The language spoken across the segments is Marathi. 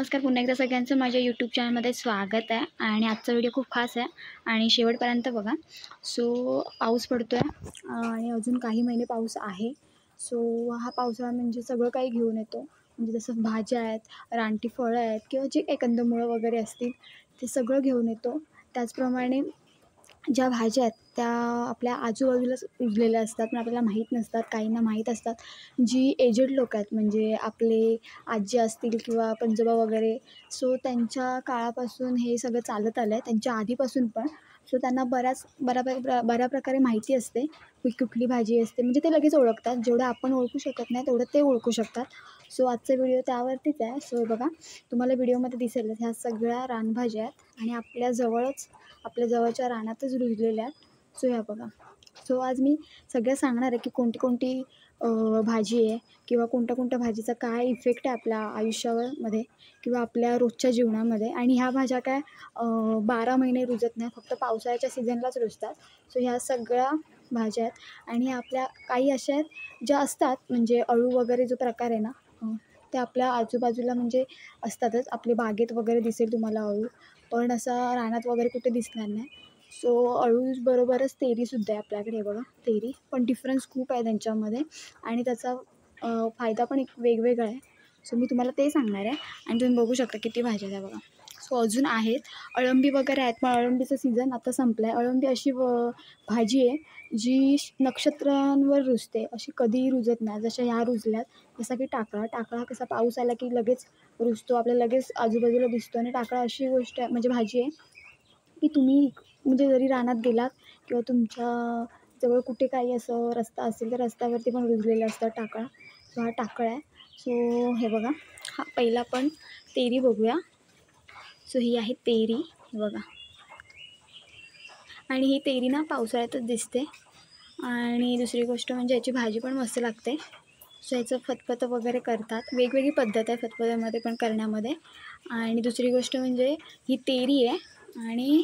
नमस्कार, पुन्हा एकदा सगळ्यांचं माझ्या यूट्यूब चॅनलमध्ये स्वागत आहे. आणि आजचा व्हिडिओ खूप खास आहे आणि शेवटपर्यंत बघा. सो पाऊस पडतो आहे आणि अजून काही महिने पाऊस आहे. सो हा पावसाळा म्हणजे सगळं काही घेऊन येतो. म्हणजे जसं भाज्या आहेत, रानटी फळं आहेत किंवा जे काही कंदमुळं वगैरे असतील ते सगळं घेऊन येतो. त्याचप्रमाणे ज्या भाज्या आहेत त्या आपल्या आजूबाजूलाच उगलेल्या असतात, पण आपल्याला माहीत नसतात. काहींना माहीत असतात. जी एजेड लोकं आहेत म्हणजे आपले आजी असतील किंवा पणजोबा वगैरे, सो त्यांच्या काळापासून हे सगळं चालत आलं आहे, त्यांच्या आधीपासून पण. सो त्यांना बऱ्या प्रकारे माहिती असते की कुठली भाजी असते, म्हणजे ते लगेच ओळखतात. जेवढं आपण ओळखू शकत नाही तेवढं ते ओळखू शकतात. सो आजचा व्हिडिओ त्यावरतीच आहे. सो बघा, तुम्हाला व्हिडिओमध्ये दिसेलच ह्या सगळ्या रानभाज्या आहेत आणि आपल्या जवळच्या रानातच रुजलेल्या आहेत. सो ह्या बघा. सो आज मी सगळं सांगणार आहे की कोणती कोणती भाजी आहे किंवा कोणत्या भाजीचा काय इफेक्ट आहे आपल्या आयुष्यामध्ये किंवा आपल्या रोजच्या जीवनामध्ये. आणि ह्या भाज्या काय 12 महिने रुजत नाही, फक्त पावसाळ्याच्या सीझनलाच रुजतात. सो ह्या सगळ्या भाज्या आहेत आणि आपल्या काही अशा आहेत ज्या असतात, म्हणजे अळू वगैरे जो प्रकार आहे ना, ते आपल्या आजूबाजूला म्हणजे असतातच. आपल्या बागेत वगैरे दिसेल तुम्हाला अळू, पण असा रानात वगैरे कुठे दिसणार नाही. सो अळूबरोबरच तेरीसुद्धा आहे आपल्याकडे. हे बघा, तेरी पण डिफरन्स खूप आहे त्यांच्यामध्ये आणि त्याचा फायदा पण एक वेगवेगळा आहे. सो मी तुम्हाला ते सांगणार आहे आणि तुम्ही बघू शकता किती भाज्या आहे बघा. सो अजून आहेत, अळंबी वगैरे आहेत, पण अळंबीचं सीझन आता संपला आहे. अळंबी अशी भाजी आहे जी नक्षत्रांवर रुजते, अशी कधीही रुजत नाही. जशा ह्या रुजल्यात, जसा की टाकळा कसा पाऊस आला की लगेच रुजतो, आपल्याला लगेच आजूबाजूला दिसतो. आणि टाकळा अशी गोष्ट आहे, म्हणजे भाजी आहे की तुम्ही म्हणजे जरी रानात गेलात किंवा तुमच्या जवळ कुठे काही असं रस्ता असेल तर रस्त्यावरती पण रुजलेलं असतं टाकळा. सो हा टाकळा आहे. सो हे बघा, हा पहिला आपण तेरी बघूया. सो ही आहे तेरी, हे बघा. आणि ही तेरी ना पावसाळ्यातच दिसते. आणि दुसरी गोष्ट म्हणजे याची भाजी पण मस्त लागते. सो याचं फतफतं वगैरे करतात. वेगवेगळी पद्धत आहे फतफत्यामध्ये पण करण्यामध्ये. आणि दुसरी गोष्ट म्हणजे ही तेरी आहे आणि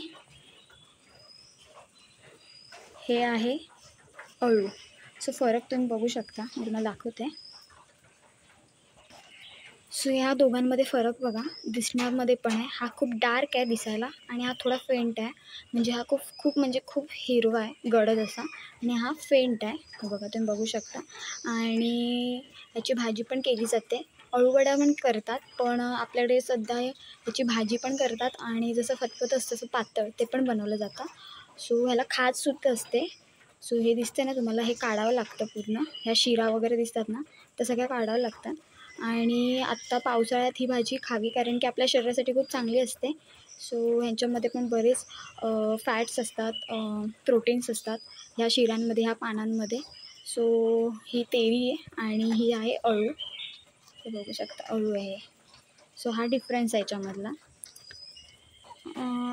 हे आहे अळू. सो फरक तुम्ही बघू शकता, मी तुम्हाला दाखवते. सो ह्या दोघांमध्ये फरक बघा, दिसण्यामध्ये पण आहे. हा खूप डार्क आहे दिसायला आणि हा थोडा फेंट आहे. म्हणजे हा खूप हिरवा आहे, गडद असा. आणि हा फेंट आहे, हे बघा तुम्ही बघू शकता. आणि ह्याची भाजी पण केली जाते. अळूवड्या पण करतात, पण आपल्याकडे सध्या ह्याची भाजी पण करतात आणि जसं फतफत असतं तसं पातळ ते पण बनवलं जातं. सो ह्याला खाजसुद्धा असते. सो हे दिसते ना तुम्हाला, हे काढावं लागतं पूर्ण. ह्या शिरा वगैरे दिसतात ना, त्या सगळ्या काढाव्या लागतात. आणि आत्ता पावसाळ्यात ही भाजी खावी, कारण की आपल्या शरीरासाठी खूप चांगली असते. सो ह्यांच्यामध्ये पण बरेच फॅट्स असतात, प्रोटीन्स असतात ह्या शिऱ्यांमध्ये, ह्या पानांमध्ये. सो ही तेरी आहे आणि ही आहे अळू. हे बघू शकता, अळू आहे. सो हा डिफरन्स आहे याच्यामधला.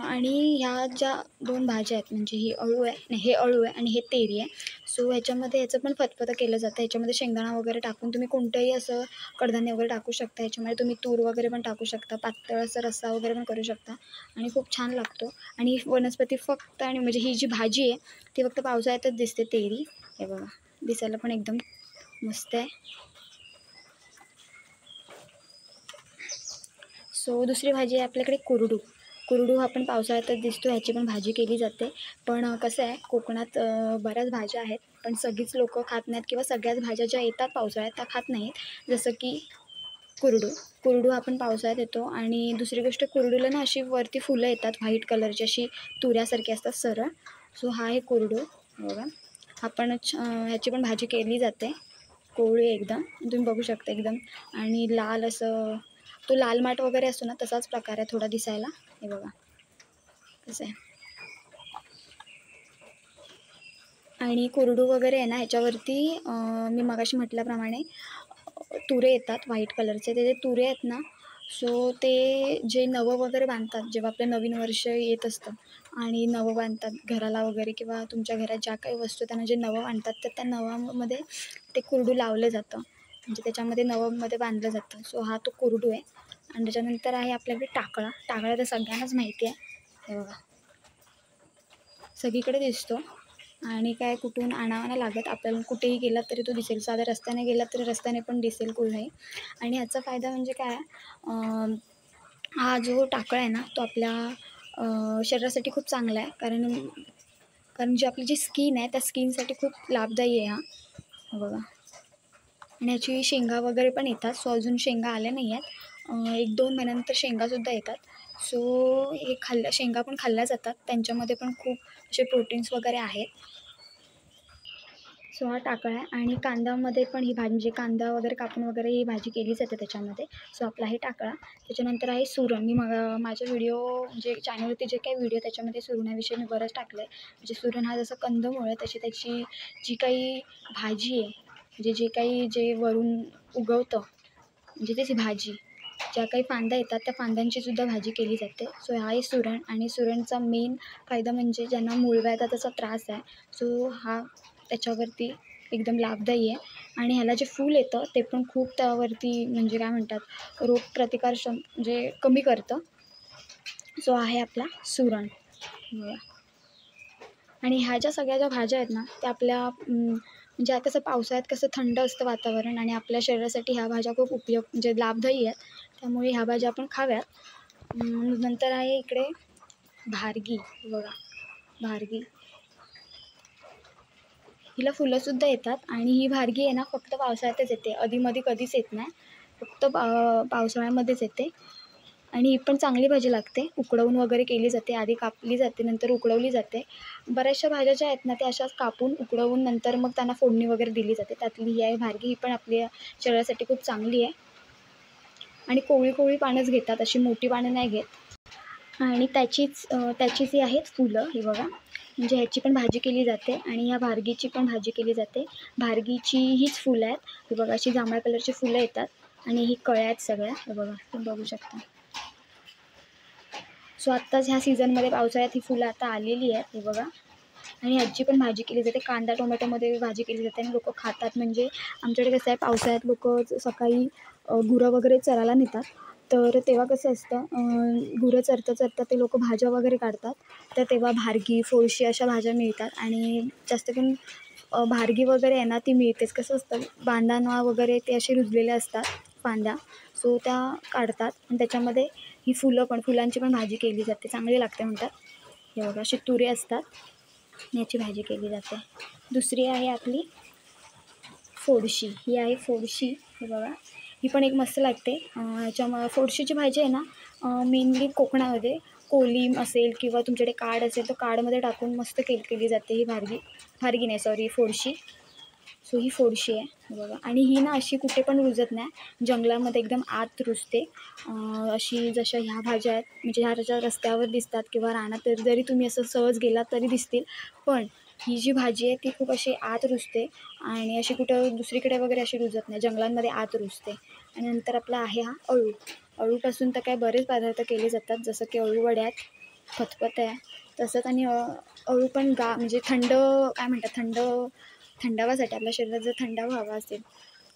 आणि ह्या ज्या दोन भाज्या आहेत, म्हणजे ही अळू आहे, नाही हे अळू आहे आणि हे तेरी आहे. सो ह्याच्यामध्ये ह्याचं पण फतफतं केलं जातं. ह्याच्यामध्ये शेंगदाणा वगैरे टाकून तुम्ही कोणतंही असं कडधान्य वगैरे टाकू शकता. ह्याच्यामध्ये तुम्ही तूर वगैरे पण टाकू शकता, पातळ असा रस्सा वगैरे पण करू शकता आणि खूप छान लागतो. आणि ही वनस्पती फक्त, आणि म्हणजे ही जी भाजी आहे ती फक्त पावसाळ्यातच दिसते, तेरी. हे बघा, दिसायला पण एकदम मस्त आहे. सो दुसरी भाजी आहे आपल्याकडे कुरडू हा पण पावसाळ्यातच दिसतो. ह्याची पण भाजी केली जाते. पण कसं आहे, कोकणात बऱ्याच भाज्या आहेत, पण सगळीच लोकं खात नाहीत किंवा सगळ्याच भाज्या ज्या येतात पावसाळ्यात त्या खात नाहीत. जसं की कुरडू हा पण पावसाळ्यात येतो. आणि दुसरी गोष्ट, कुरडूला ना अशी वरती फुलं येतात व्हाईट कलरची, अशी तुऱ्यासारखी असतात सरळ. सो हा आहे कुरडू, बघा. हा पण ह्याची पण भाजी केली जाते, कोवळी एकदम, तुम्ही बघू शकता एकदम. आणि लाल असं तो लाल माठ वगैरे असतो ना, तसाच प्रकार आहे थोडा दिसायला. हे बघा कसं आहे. आणि कुरडू वगैरे आहे ना, ह्याच्यावरती मी मगाशी म्हटल्याप्रमाणे तुरे येतात व्हाईट कलरचे. ते जे तुरे आहेत ना, सो ते जे नवं वगैरे बांधतात, जेव्हा आपलं नवीन वर्ष येत असतं आणि नवं बांधतात घराला वगैरे, किंवा तुमच्या घरात ज्या काही वस्तू त्यांना जे नवं बांधतात, तर त्या नवामध्ये ते कुरडू लावलं जातं, म्हणजे त्याच्यामध्ये नवमध्ये बांधलं जातं. सो हा तो कुरडू आहे. आणि त्याच्यानंतर आहे आपल्याकडे टाकळा तर सगळ्यांनाच माहिती आहे. हे बघा, सगळीकडे दिसतो आणि काय कुठून आणावं नाही लागत आपल्याला. कुठेही गेलात तरी तो दिसेल, साध्या रस्त्याने गेलात तरी रस्त्याने पण दिसेल कुठेही. आणि ह्याचा फायदा म्हणजे काय, हा जो टाकळा आहे ना तो आपल्या शरीरासाठी खूप चांगला आहे, कारण जी आपली जी स्किन आहे त्या स्किनसाठी खूप लाभदायी आहे हा बघा. आणि ह्याची शेंगा वगैरे पण येतात. सो अजून शेंगा आल्या नाही आहेत, 1-2 महिन्यानंतर शेंगासुद्धा येतात. सो हे शेंगा पण खाल्ल्या जातात, त्यांच्यामध्ये पण खूप असे प्रोटीन्स वगैरे आहेत. सो हा टाकळा आहे. आणि कांद्यामध्ये पण ही भाजी म्हणजे कांदा वगैरे कापून वगैरे ही भाजी केली जाते त्याच्यामध्ये. सो आपला आहे टाकळा. त्याच्यानंतर आहे सुरण. मी माझ्या व्हिडिओ म्हणजे चॅनलवरती जे काही व्हिडिओ त्याच्यामध्ये सुरणाविषयी मी बरंच टाकलं आहे. म्हणजे सुरण हा जसं कंदमुळ आहे तशी त्याची जी काही भाजी आहे, म्हणजे जे वरून उगवतं म्हणजे त्याची भाजी, ज्या काही फांद्या येतात त्या फांद्यांची सुद्धा भाजी केली जाते. सो हा आहे सुरण. आणि सुरणचा मेन फायदा म्हणजे ज्यांना मूळव्याधा त्याचा त्रास आहे, सो हा त्याच्यावरती एकदम लाभदायी आहे. आणि ह्याला जे फूल येतं ते पण खूप त्यावरती म्हणजे काय म्हणतात म्हणजे कमी करतं. सो आहे आपला सुरण. आणि ह्या ज्या सगळ्या ज्या भाज्या आहेत ना त्या आपल्या म्हणजे आता कसं पावसाळ्यात कसं थंड असतं वातावरण आणि आपल्या शरीरासाठी ह्या भाज्या खूप म्हणजे लाभदायी आहेत. त्यामुळे ह्या भाज्या आपण खाव्यात. नंतर आहे इकडे भारगी. बघा भारगी, हिला फुलंसुद्धा येतात. आणि ही भारगी आहे ना फक्त पावसाळ्यातच येते, अधीमध्ये कधीच येत नाही, फक्त पावसाळ्यामध्येच येते. आणि ही पण चांगली भाजी लागते, उकडवून वगैरे केली जाते. आधी कापली जाते नंतर उकडवली जाते. बऱ्याचशा भाज्या ज्या आहेत ना त्या अशाच कापून उकडवून नंतर मग त्यांना फोडणी वगैरे दिली जाते. त्यातली ही आहे भारगी. ही पण आपल्या शरीरासाठी खूप चांगली आहे. आणि कोवळी कोवळी पानंच घेतात, अशी मोठी पानं नाही घेत. आणि त्याचीच ही आहेत फुलं. ही बघा, म्हणजे ह्याची पण भाजी केली जाते आणि ह्या भारगीची पण भाजी केली जाते. भारगीची हीच फुलं आहेत. हे बघा अशी जांभळ्या कलरची फुलं येतात आणि ही कळ्या आहेत सगळ्या. हे बघा तुम्ही बघू शकता. सो आत्ताच ह्या सीझनमध्ये पावसाळ्यात ही फुलं आता आलेली आहेत. हे बघा. आणि ह्याची पण भाजी केली जाते, कांदा टोमॅटोमध्ये भाजी केली जाते आणि लोकं खातात. म्हणजे आमच्याकडे कसं आहे पावसाळ्यात लोकं सकाळी गुरं वगैरे चरायला नेतात. तर तेव्हा कसं असतं, गुरं चरता ते लोकं भाज्या वगैरे काढतात. तर तेव्हा भारगी, फोळशी अशा भाज्या मिळतात. आणि जास्त करून भारगी वगैरे आहे ना ती मिळतेच. कसं असतं बांधांना वगैरे ते असे रुजलेले असतात फांद्या, सो त्या काढतात आणि त्याच्यामध्ये ही फुलांची पण भाजी केली जाते, चांगली लागते म्हणतात. हे बघा अशी तुरे असतात, याची भाजी केली जाते. दुसरी आहे आपली फोडशी. ही आहे फोडशी. हे बघा ही पण एक मस्त लागते. फोडशीची भाजी आहे ना मेनली कोकणामध्ये कोलीम असेल किंवा तुमच्याकडे काड असेल तर काडमध्ये टाकून मस्त केली जाते ही भारगी नाही सॉरी फोडशी. सो ही फोडशी आहे. हे बघा. आणि ही ना अशी कुठे पण रुजत नाही, जंगलामध्ये एकदम आत रुजते. अशी जशा ह्या भाज्या आहेत म्हणजे ह्या ज्या रस्त्यावर दिसतात किंवा रानात जरी तुम्ही असं सहज गेलात तरी दिसतील, पण ही जी भाजी आहे ती खूप अशी आत रुजते आणि अशी कुठं दुसरीकडे वगैरे अशी रुजत नाही, जंगलांमध्ये आत रुजते. आणि नंतर आपला आहे हा अळू. अळूपासून तर काय बरेच पदार्थ केले जातात, जसं की अळू वड्यात, खतखत आहे तसंच. आणि अळू पण म्हणजे काय म्हणतात थंडावासाठी, आपल्या शरीरात जर थंडावा हवा असेल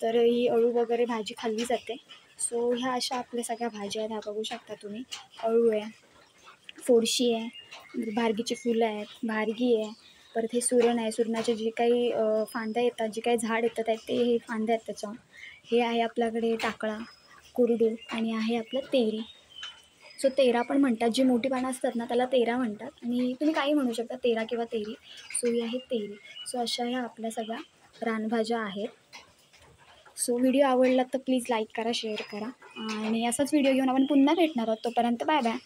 तर ही अळू वगैरे भाजी खाल्ली जाते. सो ह्या अशा आपल्या सगळ्या भाज्या आहेत. ह्या बघू शकता तुम्ही. अळू आहे, फोडशी आहे, भारगीची फुलं आहेत, भारगी आहे, परत हे सुरण आहे. सुरणाचे जे काही फांद्या येतात, जे काही झाड येतात ते हे फांद्या आहेत त्याच्या. हे आहे आपल्याकडे टाकळा, कुरडू आणि आहे आपलं तेरी. सो तेरा पण म्हणतात, जी मोठी पानं असतात ना त्याला तेरा म्हणतात. आणि तुम्ही काही म्हणू शकता, तेरा किंवा तेरी. सो ही आहे तेरी. सो अशा ह्या आपल्या सगळ्या रानभाज्या आहेत. सो व्हिडिओ आवडला तर प्लीज लाईक करा, शेअर करा आणि असाच व्हिडिओ घेऊन आपण पुन्हा भेटणार आहोत. तोपर्यंत बाय बाय.